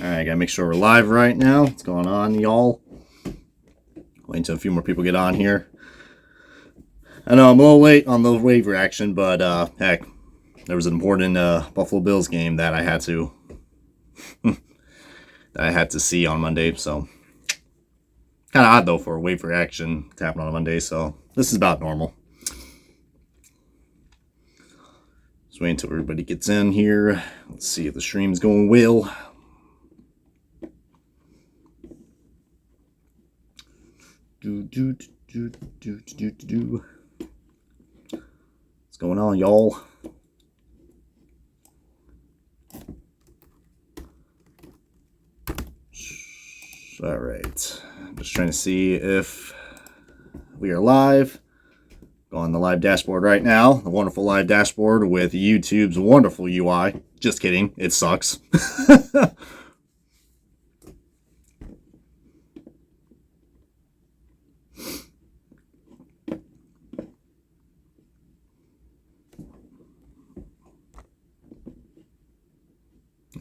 Alright, gotta make sure we're live right now. What's going on, y'all? Wait until a few more people get on here. I know I'm a little late on the wave reaction, but heck, there was an important Buffalo Bills game that I had to see on Monday, so kind of odd though for a wave reaction to happen on a Monday, so this is about normal. Just wait until everybody gets in here. Let's see if the stream's going well. What's going on, y'all? All right, I'm just trying to see if we are live. Go on the live dashboard right now. The wonderful live dashboard with YouTube's wonderful UI. Just kidding, it sucks.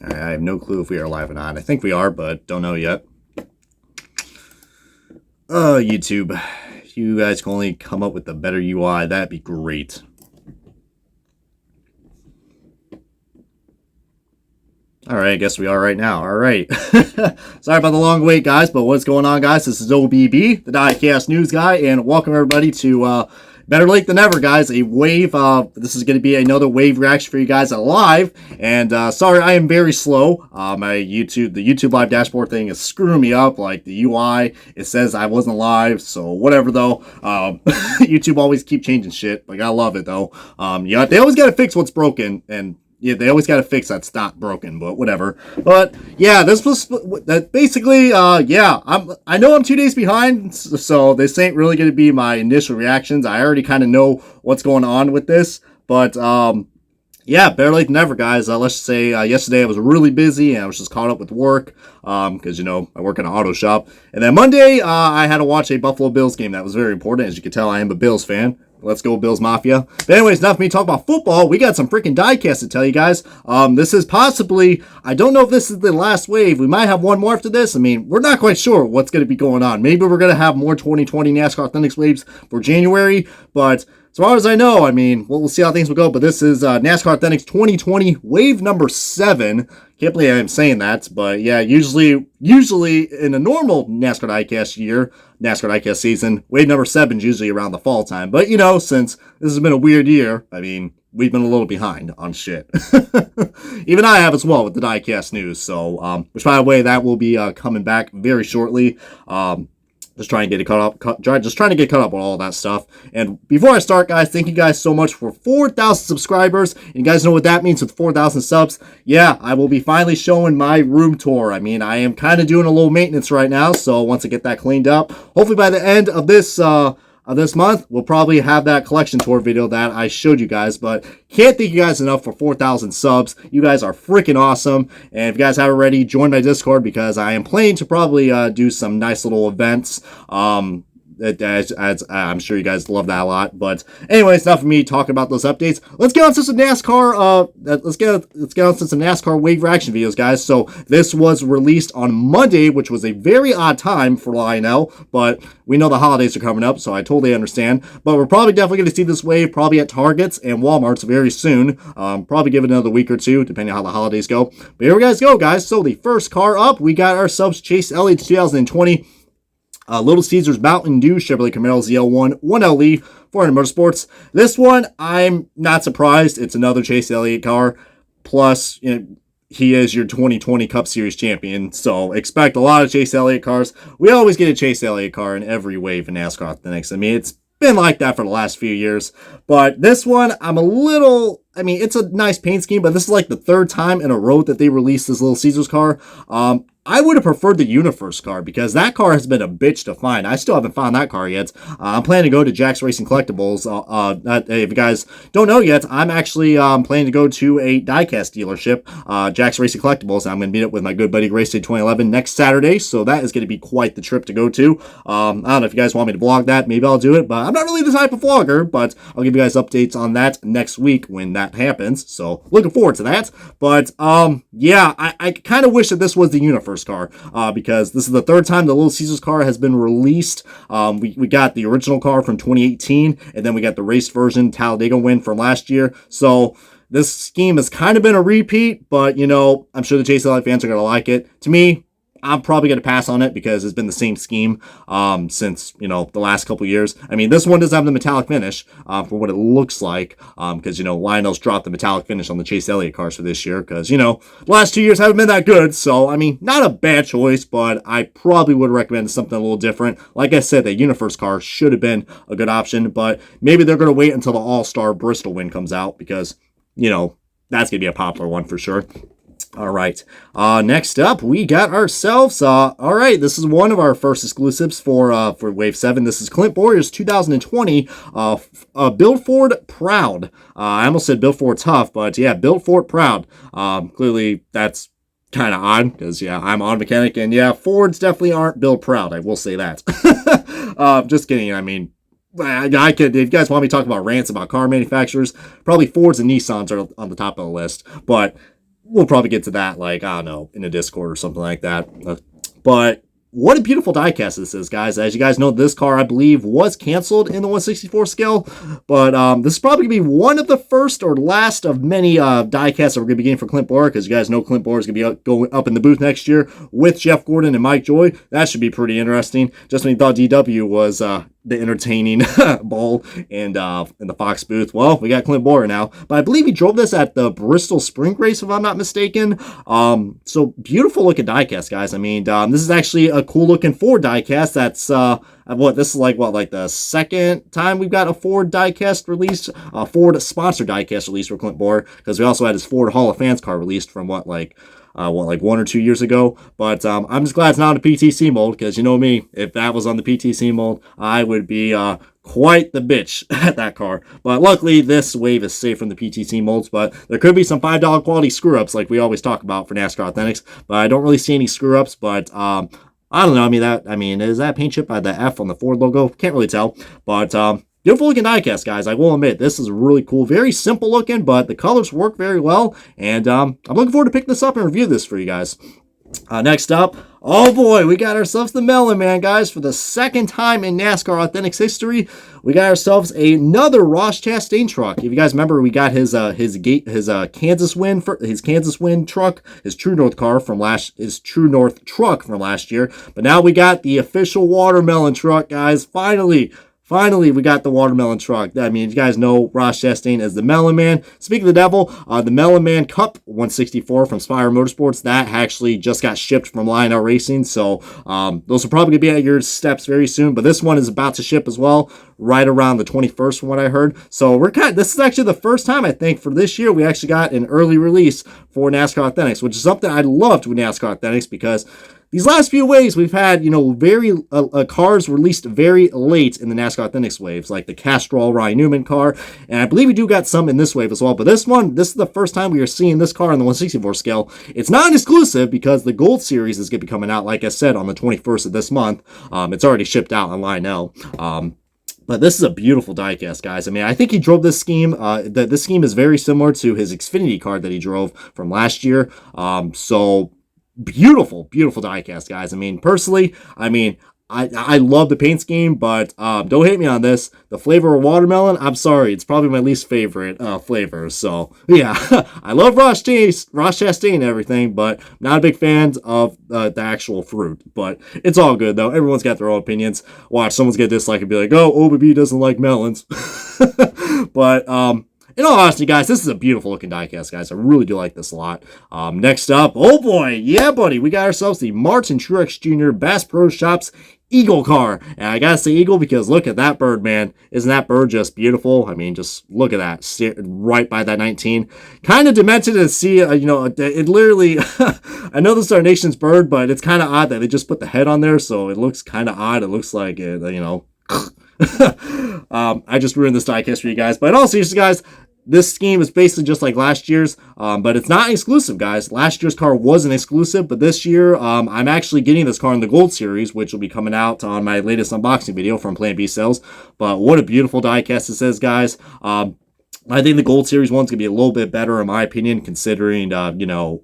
I have no clue if we are live or not. I think we are, but don't know yet. YouTube. If you guys can only come up with a better UI, that'd be great. Alright, I guess we are right now. Alright. Sorry about the long wait, guys, but what's going on, guys? This is OBB, the Diecast News Guy, and welcome everybody to better late than ever, guys. A wave. This is going to be another wave reaction for you guys live. And sorry, I am very slow. The YouTube live dashboard thing is screwing me up. Like the UI, it says I wasn't live. So whatever though. YouTube always keep changing shit. Like I love it though. Yeah, they always got to fix what's broken, and yeah, they always got to fix that's not broken, but whatever. But yeah, this was basically, yeah, I know I'm 2 days behind, so this ain't really going to be my initial reactions. I already kind of know what's going on with this, but yeah, better late than never, guys. Let's just say yesterday I was really busy and I was just caught up with work because, you know, I work in an auto shop. And then Monday, I had to watch a Buffalo Bills game that was very important. As you can tell, I am a Bills fan. Let's go Bills Mafia. But anyways, enough of me talking about football. We got some freaking diecast to tell you guys. This is possibly, I don't know if this is the last wave. We might have one more after this. I mean, we're not quite sure what's going to be going on. Maybe we're going to have more 2020 NASCAR Authentics waves for January. But as far as I know, I mean, we'll see how things will go. But this is NASCAR Authentics 2020 wave number 7. Can't believe I'm saying that, but yeah, usually in a normal NASCAR diecast year, NASCAR diecast season, wave number 7 is usually around the fall time. But you know, since this has been a weird year, I mean, we've been a little behind on shit. Even I have as well with the diecast news. So, which by the way, that will be coming back very shortly. Just trying to get caught up. Just trying to get caught up on all that stuff. And before I start, guys, thank you guys so much for 4,000 subscribers. And you guys know what that means with 4,000 subs. Yeah, I will be finally showing my room tour. I mean, I am kind of doing a little maintenance right now. So once I get that cleaned up, hopefully by the end of this month, we'll probably have that collection tour video that I showed you guys. But can't thank you guys enough for 4,000 subs. You guys are freaking awesome. And if you guys haven't already, join my Discord because I am planning to probably do some nice little events. As I'm sure you guys love that a lot. But anyways, enough of me talking about those updates. Let's get on to some NASCAR. Let's get on to some NASCAR wave reaction videos, guys. So this was released on Monday, which was a very odd time for Lionel, but we know the holidays are coming up, so I totally understand. But we're probably definitely going to see this wave probably at Targets and Walmarts very soon. Probably give it another week or two, depending on how the holidays go. But here we go, guys. So the first car up, we got ourselves Chase Elliott 2020. Little Caesars Mountain Dew Chevrolet Camaro ZL1 1LE 400 Motorsports. This one, I'm not surprised. It's another Chase Elliott car. Plus, you know, he is your 2020 Cup Series champion, so expect a lot of Chase Elliott cars. We always get a Chase Elliott car in every wave in NASCAR Authentics. I mean, it's been like that for the last few years. But this one, I'm a little... I mean, it's a nice paint scheme, but this is like the 3rd time in a row that they released this Little Caesars car. I would have preferred the Universe car because that car has been a bitch to find. I still haven't found that car yet. I'm planning to go to Jack's Racing Collectibles. If you guys don't know yet, I'm actually planning to go to a diecast dealership, Jack's Racing Collectibles. I'm going to meet up with my good buddy Race Day 2011 next Saturday, so that is going to be quite the trip to go to. I don't know if you guys want me to vlog that. Maybe I'll do it, but I'm not really the type of vlogger, but I'll give you guys updates on that next week when that happens, so looking forward to that. But, yeah, I kind of wish that this was the Universe car, because this is the third time the Little Caesars car has been released. We got the original car from 2018, and then we got the race version Talladega win from last year. So this scheme has kind of been a repeat, but you know, I'm sure the Chase Elliott fans are going to like it. To me, I'm probably going to pass on it because it's been the same scheme since, you know, the last couple years. I mean, this one does have the metallic finish for what it looks like because, you know, Lionel's dropped the metallic finish on the Chase Elliott cars for this year because, you know, the last 2 years haven't been that good. So, I mean, not a bad choice, but I probably would recommend something a little different. Like I said, the Universe car should have been a good option, but maybe they're going to wait until the All-Star Bristol win comes out because, you know, that's going to be a popular one for sure. All right. Next up, we got ourselves. All right, this is one of our first exclusives for Wave 7. This is Clint Bowyer's 2020 Build Ford Proud. I almost said Build Ford Tough, but yeah, Build Ford Proud. Clearly, that's kind of odd because, yeah, I'm auto mechanic, and yeah, Fords definitely aren't build proud. I will say that. Just kidding. I mean, I could, if you guys want me to talk about rants about car manufacturers, probably Fords and Nissans are on the top of the list, but we'll probably get to that, like, I don't know, in a Discord or something like that. But what a beautiful diecast this is, guys. As you guys know, this car, I believe, was canceled in the 1/64 scale. But this is probably going to be one of the first or last of many diecasts that we're going to be getting for Clint Bowyer, because you guys know Clint Bowyer is going to be going up in the booth next year with Jeff Gordon and Mike Joy. That should be pretty interesting. Just when you thought DW was the entertaining bowl and in the Fox booth, well, we got Clint Bowyer now. But I believe he drove this at the Bristol Spring Race, if I'm not mistaken. So beautiful looking diecast, guys. I mean, this is actually a cool looking Ford diecast. That's this is like the second time we've got a Ford diecast released, a Ford sponsored diecast released for Clint Bowyer, because we also had his Ford Hall of Fans car released from like 1 or 2 years ago. But I'm just glad it's not on the PTC mold, because you know me, if that was on the PTC mold, I would be quite the bitch at that car. But luckily, this wave is safe from the PTC molds, but there could be some $5 quality screw-ups like we always talk about for NASCAR Authentics, but I don't really see any screw-ups. But I don't know. I mean, is that paint chip by the F on the Ford logo? Can't really tell. But beautiful looking diecast, guys. I will admit, this is really cool. Very simple looking, but the colors work very well. And I'm looking forward to picking this up and review this for you guys. Next up, oh boy, we got ourselves the Melon Man, guys. For the second time in NASCAR Authentics history, we got ourselves another Ross Chastain truck. If you guys remember, we got his Kansas win truck, his True North truck from last year. But now we got the official watermelon truck, guys. Finally, we got the watermelon truck. I mean, you guys know Ross Chastain as the Melon Man. Speaking of the devil, the Melon Man Cup 164 from Spire Motorsports, that actually just got shipped from Lionel Racing. So those will probably be at your steps very soon. But this one is about to ship as well, right around the 21st from what I heard. So this is actually the first time, I think, for this year we actually got an early release for NASCAR Authentics, which is something I loved with NASCAR Authentics, because these last few waves, we've had, cars released very late in the NASCAR Authentics waves, like the Castrol Ryan Newman car, and I believe we do got some in this wave as well. But this is the first time we are seeing this car on the 164 scale. It's not an exclusive because the Gold Series is going to be coming out, like I said, on the 21st of this month. It's already shipped out on Lionel. But this is a beautiful diecast, guys. I mean, I think he drove this scheme. This scheme is very similar to his Xfinity car that he drove from last year. So beautiful diecast, guys. I mean, personally, I love the paint scheme, but don't hate me on this. The flavor of watermelon, I'm sorry, it's probably my least favorite flavor. So yeah, I love Ross Chastain and everything, but not a big fan of the actual fruit. But it's all good though. Everyone's got their own opinions. Watch, someone's gonna dislike and be like, "Oh, OBB doesn't like melons." But in all honesty, guys, this is a beautiful looking diecast, guys. I really do like this a lot. Next up, oh boy, yeah, buddy, we got ourselves the Martin Truex Jr. Bass Pro Shops Eagle car. And I gotta say Eagle because look at that bird, man. Isn't that bird just beautiful? I mean, just look at that. Right by that 19. Kind of demented to see, you know, it literally, I know this is our nation's bird, but it's kind of odd that they just put the head on there, so it looks kind of odd. It looks like, you know, I just ruined this diecast for you guys. But in all seriousness, guys, this scheme is basically just like last year's, but it's not exclusive, guys. Last year's car wasn't exclusive, but this year, I'm actually getting this car in the Gold Series, which will be coming out on my latest unboxing video from Plan B Sales. But what a beautiful diecast this is, guys. I think the Gold Series one's going to be a little bit better, in my opinion, considering, you know,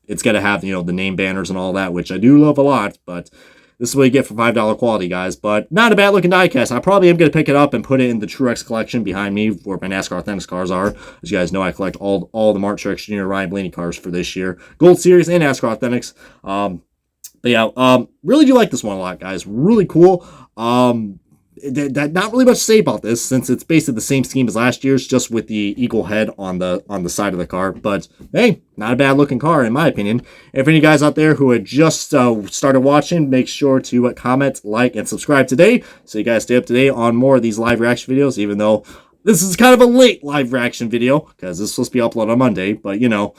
it's going to have, you know, the name banners and all that, which I do love a lot, but this is what you get for $5 quality, guys. But not a bad looking diecast. I probably am going to pick it up and put it in the Truex collection behind me where my NASCAR Authentics cars are. As you guys know, I collect all the Martin Truex Jr. Ryan Blaney cars for this year. Gold Series and NASCAR Authentics. But yeah, really do like this one a lot, guys. Really cool. Not really much to say about this since it's basically the same scheme as last year's, just with the eagle head on the side of the car. But hey, not a bad looking car in my opinion. And for any guys out there who had just started watching, make sure to comment, like, and subscribe today so you guys stay up to date on more of these live reaction videos. Even though this is kind of a late live reaction video because this is supposed to be uploaded on Monday, but you know,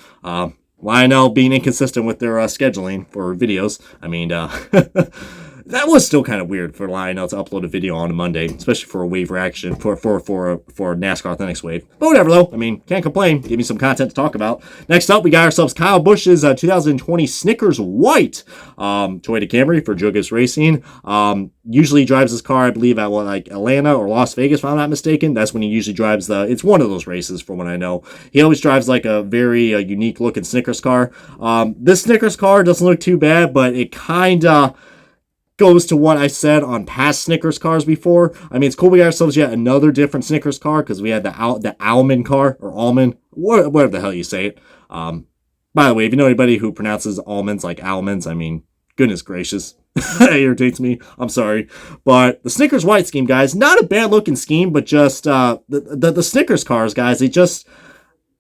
Lionel being inconsistent with their scheduling for videos. I mean, that was still kind of weird for Lionel to upload a video on a Monday, especially for a wave reaction, for NASCAR Authentics wave. But whatever, though. I mean, can't complain. Give me some content to talk about. Next up, we got ourselves Kyle Busch's 2020 Snickers White Toyota Camry for Joe Gibbs Racing. Usually drives this car, I believe, at like Atlanta or Las Vegas, if I'm not mistaken. That's when he usually drives it's one of those races, from what I know. He always drives like a very unique looking Snickers car. This Snickers car doesn't look too bad, but it kind of goes to what I said on past Snickers cars before. I mean, it's cool we got ourselves yet another different Snickers car because we had the almond car, or almond, whatever the hell you say it. By the way, if you know anybody who pronounces almonds like almonds, I mean, goodness gracious. It irritates me. I'm sorry. But the Snickers White scheme, guys, not a bad looking scheme, but just the Snickers cars, guys, they just...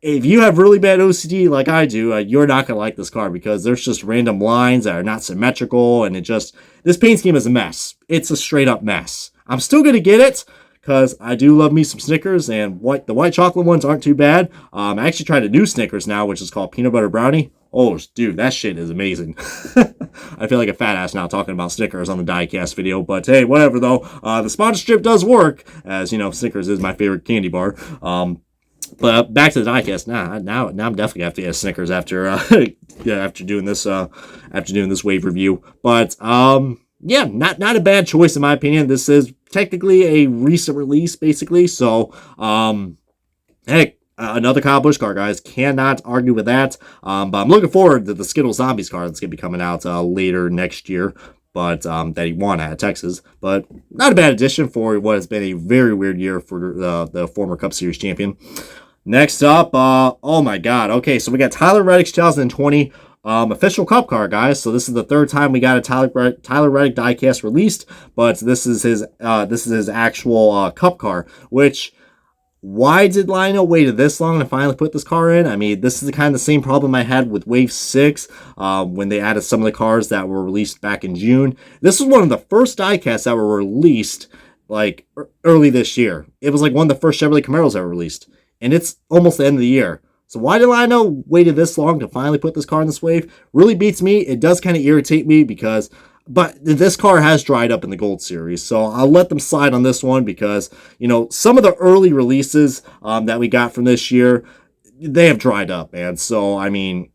If you have really bad OCD like I do, you're not going to like this car because there's just random lines that are not symmetrical, and this paint scheme is a mess. It's a straight up mess. I'm still going to get it because I do love me some Snickers, and the white chocolate ones aren't too bad. I actually tried a new Snickers now, which is called Peanut Butter Brownie. Oh, dude, that shit is amazing. I feel like a fat ass now talking about Snickers on the diecast video, but hey, whatever though. The sponsorship does work, as you know, Snickers is my favorite candy bar. But back to the diecast. Now I'm definitely gonna have to get a Snickers after after doing this wave review. But yeah, not a bad choice in my opinion. This is technically a recent release, basically. So heck, another Kyle Busch car, guys. Cannot argue with that. But I'm looking forward to the Skittles Zombies car that's gonna be coming out later next year. But that he won at Texas. But not a bad addition for what has been a very weird year for the former Cup Series champion. Next up, oh my god. Okay, so we got Tyler Reddick's 2020 official Cup car, guys. So this is the third time we got a Tyler Reddick diecast released, but this is his actual Cup car. Which, why did Lionel wait this long to finally put this car in? I mean, this is the kind of the same problem I had with Wave 6 when they added some of the cars that were released back in June. This was one of the first diecasts that were released like early this year. It was like one of the first Chevrolet Camaros ever released. And it's almost the end of the year. So why did Lionel wait this long to finally put this car in this wave? Really beats me. It does kind of irritate me because... But this car has dried up in the Gold Series, so I'll let them slide on this one because, you know, some of the early releases that we got from this year, they have dried up, man. So, I mean,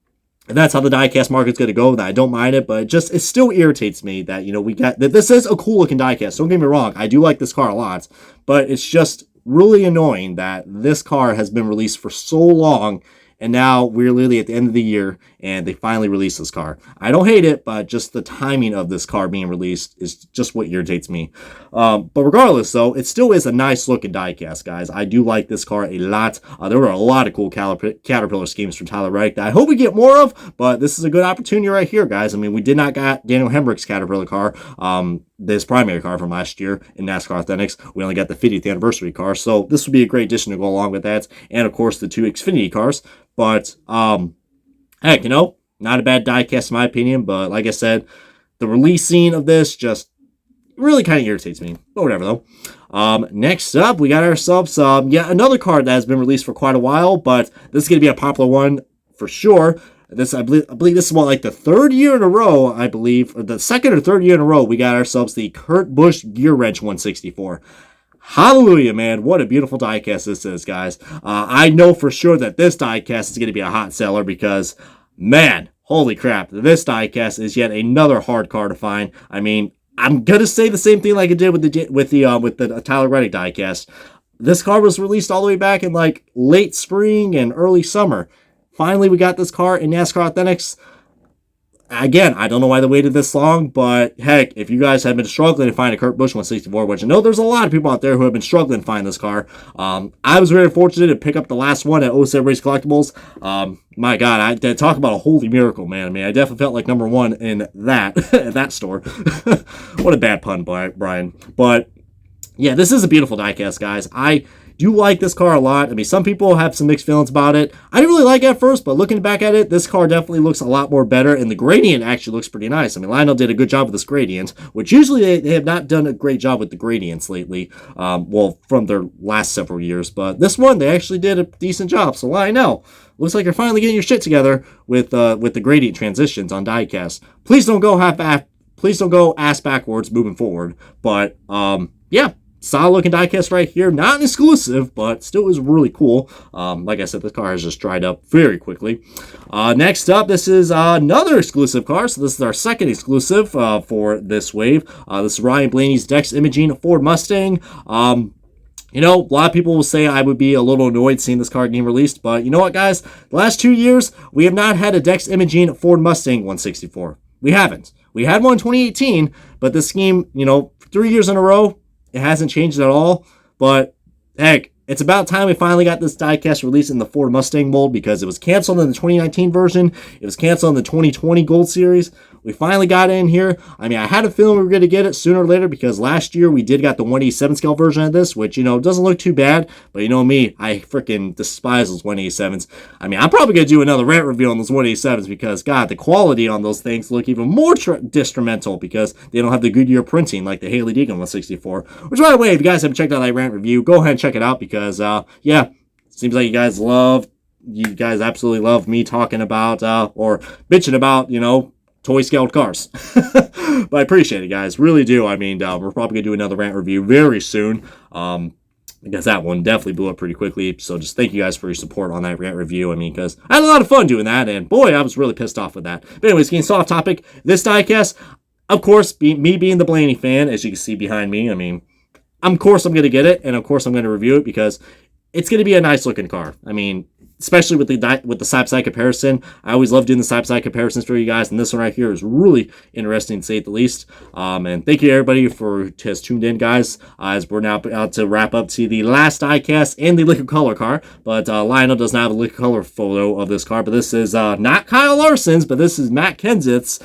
that's how the diecast market's going to go. I don't mind it, but it still irritates me that, you know, this is a cool-looking diecast. Don't get me wrong. I do like this car a lot, but it's just really annoying that this car has been released for so long, and now we're literally at the end of the year, and they finally released this car. I don't hate it, but just the timing of this car being released is just what irritates me. But regardless, though, it still is a nice-looking diecast, guys. I do like this car a lot. There were a lot of cool Caterpillar schemes from Tyler Reddick that I hope we get more of, but this is a good opportunity right here, guys. I mean, we did not get Daniel Hemrick's Caterpillar car. this primary car from last year in NASCAR Authentics. We only got the 50th anniversary car, so this would be a great addition to go along with that. And of course, the 2 Xfinity cars. But heck, not a bad diecast in my opinion. But like I said, the release scene of this just really kind of irritates me. But whatever though. Next up, we got ourselves another card that has been released for quite a while, but this is going to be a popular one for sure. I believe this is like the 3rd year in a row, I believe, or the 2nd or 3rd year in a row, we got ourselves the Kurt Busch Gear Wrench 164. Hallelujah, man. What a beautiful diecast this is, guys. I know for sure that this diecast is going to be a hot seller because, man, holy crap, this diecast is yet another hard car to find. I mean, I'm going to say the same thing like I did with the Tyler Reddick diecast. This car was released all the way back in like late spring and early summer. Finally, we got this car in NASCAR Authentics. Again, I don't know why they waited this long, but heck, if you guys have been struggling to find a Kurt Busch 164, which I know there's a lot of people out there who have been struggling to find this car. I was very fortunate to pick up the last one at 07 Race Collectibles. My God, I talk about a holy miracle, man. I mean, I definitely felt like number one in that at that store. What a bad pun, Brian. But yeah, this is a beautiful diecast, guys. I do like this car a lot. I mean, some people have some mixed feelings about it. I didn't really like it at first, but looking back at it, this car definitely looks a lot more better, and the gradient actually looks pretty nice. I mean, Lionel did a good job with this gradient, which usually they have not done a great job with the gradients lately, from their last several years, but this one, they actually did a decent job, so Lionel, looks like you're finally getting your shit together with the gradient transitions on diecast. Please don't go ass backwards moving forward, but, yeah. Solid looking diecast right here. Not an exclusive, but still is really cool. Like I said, this car has just dried up very quickly. Next up, this is another exclusive car. So this is our second exclusive for this wave. This is Ryan Blaney's Dex Imaging Ford Mustang. A lot of people will say I would be a little annoyed seeing this car getting released, but you know what, guys? The last 2 years, we have not had a Dex Imaging Ford Mustang 164. We haven't. We had one in 2018, but this scheme, 3 years in a row, it hasn't changed at all, but heck, it's about time we finally got this diecast released in the Ford Mustang mold because it was canceled in the 2019 version. It was canceled in the 2020 Gold Series. We finally got it in here. I mean, I had a feeling we were going to get it sooner or later because last year we did got the 187 scale version of this, which, doesn't look too bad. But you know me, I freaking despise those 187s. I mean, I'm probably going to do another rant review on those 187s because, God, the quality on those things look even more detrimental because they don't have the Goodyear printing like the Haley Deegan 164. Which, by the way, if you guys haven't checked out that rant review, go ahead and check it out because, yeah, seems like you guys absolutely love me talking about, or bitching about, toy scaled cars. But I appreciate it, guys. Really do. I mean, we're probably going to do another rant review very soon. Because that one definitely blew up pretty quickly. So just thank you guys for your support on that rant review. I mean, because I had a lot of fun doing that. And boy, I was really pissed off with that. But anyways, getting off topic. This diecast, of course, me being the Blaney fan, as you can see behind me, I mean, of course I'm going to get it. And of course I'm going to review it because it's going to be a nice looking car. I mean, especially with the side-by-side comparison. I always love doing the side-by-side comparisons for you guys, and this one right here is really interesting to say the least. And thank you everybody who has tuned in, guys, as we're now about to wrap up to the last diecast and the liquid color car. But Lionel does not have a liquid color photo of this car, but this is not Kyle Larson's, but this is Matt Kenzitz.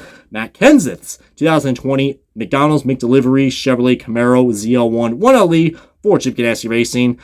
2020 McDonald's McDelivery Chevrolet Camaro ZL1 1LE for Chip Ganassi Racing.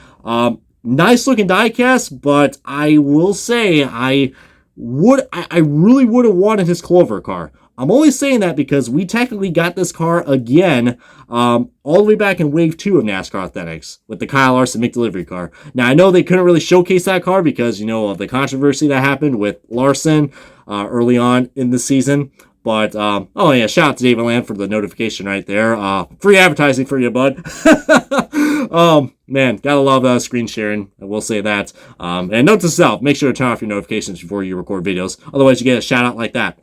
Nice looking diecast, but I will say I really would have wanted his Clover car. I'm only saying that because we technically got this car again all the way back in Wave 2 of NASCAR Authentics with the Kyle Larson McDelivery car. Now, I know they couldn't really showcase that car because, of the controversy that happened with Larson early on in the season. But, shout out to David Land for the notification right there. Free advertising for you, bud. Man, gotta love screen sharing. I will say that. And note to self, make sure to turn off your notifications before you record videos. Otherwise, you get a shout out like that.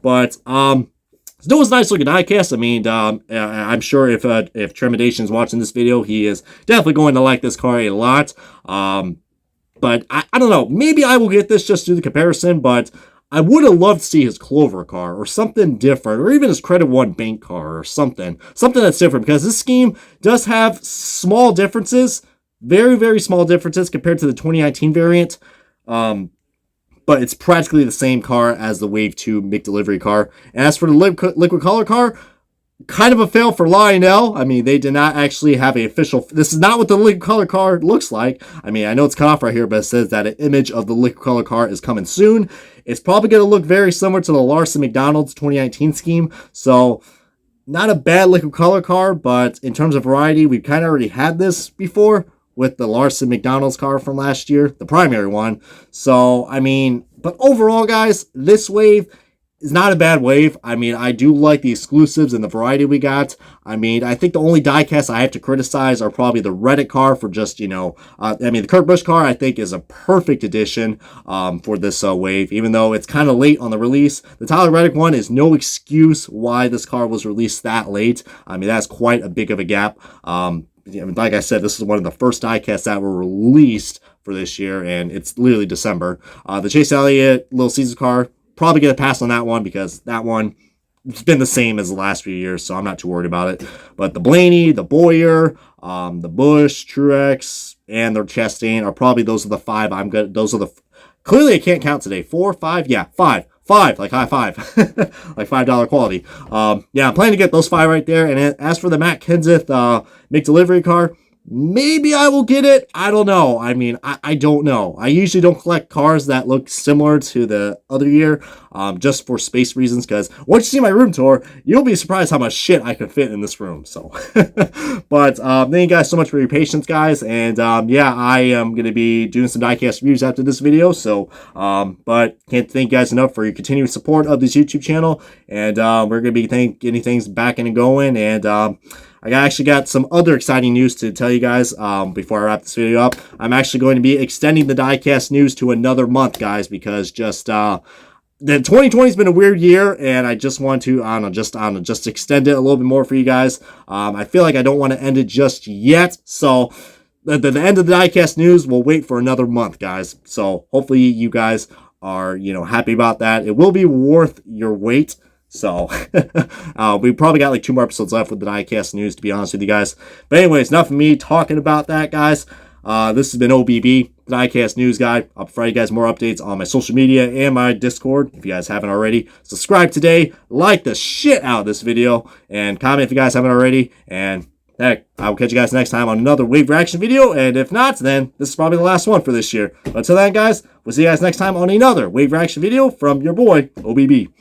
But, it was a nice looking diecast. I mean, I'm sure if Tremedation's watching this video, he is definitely going to like this car a lot. But I don't know. Maybe I will get this just to do the comparison, but I would have loved to see his Clover car or something different, or even his Credit One bank car or something that's different, because this scheme does have small differences, very, very small differences compared to the 2019 variant. But it's practically the same car as the Wave 2 McDelivery car. And as for the liquid color car, kind of a fail for Lionel. I mean, they did not actually have an official. This is not what the liquid color card looks like. I mean, I know it's cut off right here, but it says that an image of the liquid color card is coming soon. It's probably going to look very similar to the Larson McDonald's 2019 scheme. So, not a bad liquid color card, but in terms of variety, we've kind of already had this before with the Larson McDonald's car from last year, the primary one. So, I mean, but overall, guys, this wave is not a bad wave. I mean, I do like the exclusives and the variety we got. I mean, I think the only diecast I have to criticize are probably the Reddick car for just, you know, the Kurt Busch car I think is a perfect addition for this wave, even though it's kind of late on the release. The Tyler Reddick one is no excuse why this car was released that late. I mean, that's quite a big of a gap. Like I said, this is one of the first diecasts that were released for this year, and it's literally December. The Chase Elliott Little Caesars car, probably get a pass on that one because that one, it's been the same as the last few years, so I'm not too worried about it. But the Blaney, the Bowyer, the Busch, Truex, and the Chastain are probably, those are the five I'm good. Those are the, clearly I can't count today. 4, 5, yeah, 5. 5, like high five, like $5 quality. Yeah, I'm planning to get those 5 right there. And as for the Matt Kenseth make delivery car, maybe I will get it. I don't know. I mean, I don't know. I usually don't collect cars that look similar to the other year, just for space reasons, because once you see my room tour, you'll be surprised how much shit I can fit in this room. So, but thank you guys so much for your patience, guys. And yeah, I am going to be doing some diecast reviews after this video. So, but can't thank you guys enough for your continued support of this YouTube channel. And we're going to be getting things back and going. And I actually got some other exciting news to tell you guys before I wrap this video up. I'm actually going to be extending the diecast news to another month, guys, because just the 2020 has been a weird year, and I just want to just extend it a little bit more for you guys. I feel like I don't want to end it just yet, so the end of the diecast news will wait for another month, guys. So hopefully you guys are happy about that. It will be worth your wait. So, we probably got like 2 more episodes left with the diecast news, to be honest with you guys. But anyways, enough of me talking about that, guys. This has been OBB, the diecast news guy. I'll provide you guys more updates on my social media and my Discord. If you guys haven't already, subscribe today, like the shit out of this video, and comment if you guys haven't already. And heck, I will catch you guys next time on another wave reaction video. And if not, then this is probably the last one for this year. But until then, guys, we'll see you guys next time on another wave reaction video from your boy, OBB.